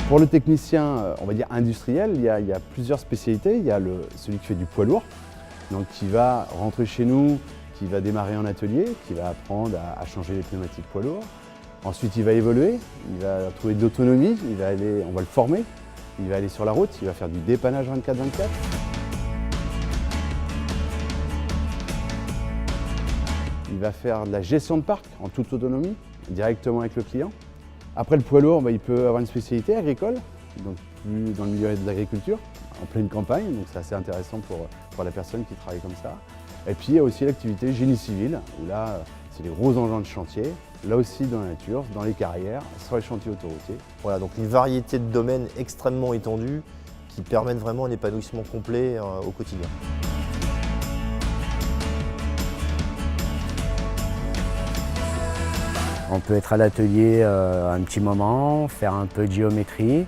Pour le technicien, on va dire industriel, il y a plusieurs spécialités. Il y a celui qui fait du poids lourd, donc qui va rentrer chez nous, qui va démarrer en atelier, qui va apprendre à changer les pneumatiques poids lourds. Ensuite, il va évoluer, il va trouver de l'autonomie, on va le former, il va aller sur la route, il va faire du dépannage 24/24. Il va faire de la gestion de parc en toute autonomie, directement avec le client. Après le poids lourd, il peut avoir une spécialité agricole, donc plus dans le milieu de l'agriculture, en pleine campagne, donc c'est assez intéressant pour la personne qui travaille comme ça. Et puis il y a aussi l'activité génie civil, où là, c'est les gros engins de chantier, là aussi dans la nature, dans les carrières, sur les chantiers autoroutiers. Voilà, donc une variété de domaines extrêmement étendus qui permettent vraiment un épanouissement complet au quotidien. On peut être à l'atelier un petit moment, faire un peu de géométrie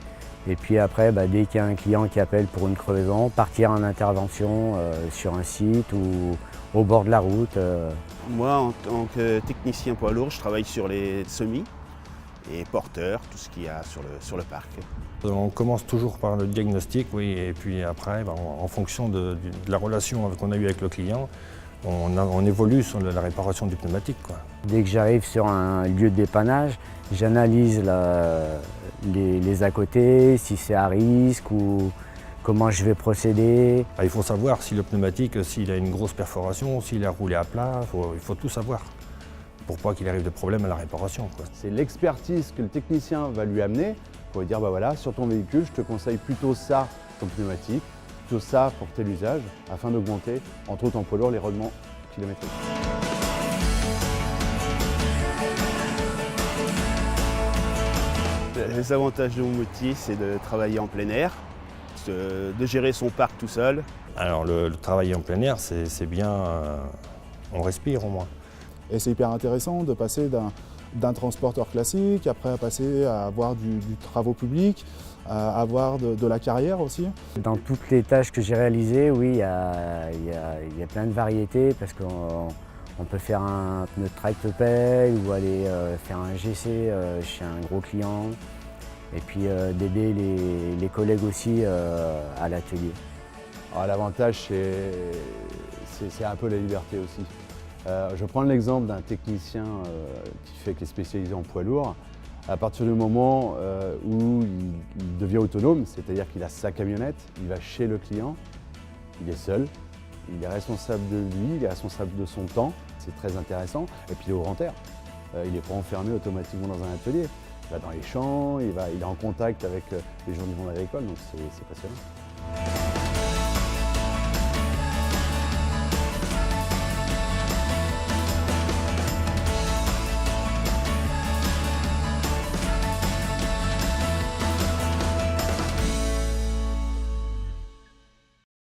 et puis après, dès qu'il y a un client qui appelle pour une crevaison, partir en intervention sur un site ou au bord de la route. Moi, en tant que technicien poids lourd, je travaille sur les semis et porteurs, tout ce qu'il y a sur le parc. On commence toujours par le diagnostic, oui, et puis après, en fonction de la relation qu'on a eue avec le client, on évolue sur la réparation du pneumatique, quoi. Dès que j'arrive sur un lieu de dépannage, j'analyse les à côté, si c'est à risque ou comment je vais procéder. Il faut savoir si le pneumatique, s'il a une grosse perforation, s'il a roulé à plat, il faut tout savoir pour pas qu'il arrive de problème à la réparation, quoi. C'est l'expertise que le technicien va lui amener pour lui dire voilà, sur ton véhicule, je te conseille plutôt ça comme pneumatique, plutôt ça pour tel usage, afin d'augmenter, entre autres en poids lourd, les rendements kilométriques. Les avantages de mon métier, c'est de travailler en plein air, de gérer son parc tout seul. Alors le travail en plein air, c'est bien, on respire au moins. Et c'est hyper intéressant de passer d'un transporteur classique, après à passer à avoir du travaux publics, à avoir de la carrière aussi. Dans toutes les tâches que j'ai réalisées, oui, il y a plein de variétés parce qu'on peut faire un pneu de tractopelle ou aller faire un GC chez un gros client et puis d'aider les collègues aussi à l'atelier. L'avantage, c'est un peu la liberté aussi. Je prends l'exemple d'un technicien qui est spécialisé en poids lourd. À partir du moment où il devient autonome, c'est-à-dire qu'il a sa camionnette, il va chez le client, il est seul, il est responsable de lui, il est responsable de son temps, c'est très intéressant. Et puis il est au grand air, il n'est pas enfermé automatiquement dans un atelier. Il va dans les champs, il est en contact avec les gens du monde agricole, donc c'est passionnant.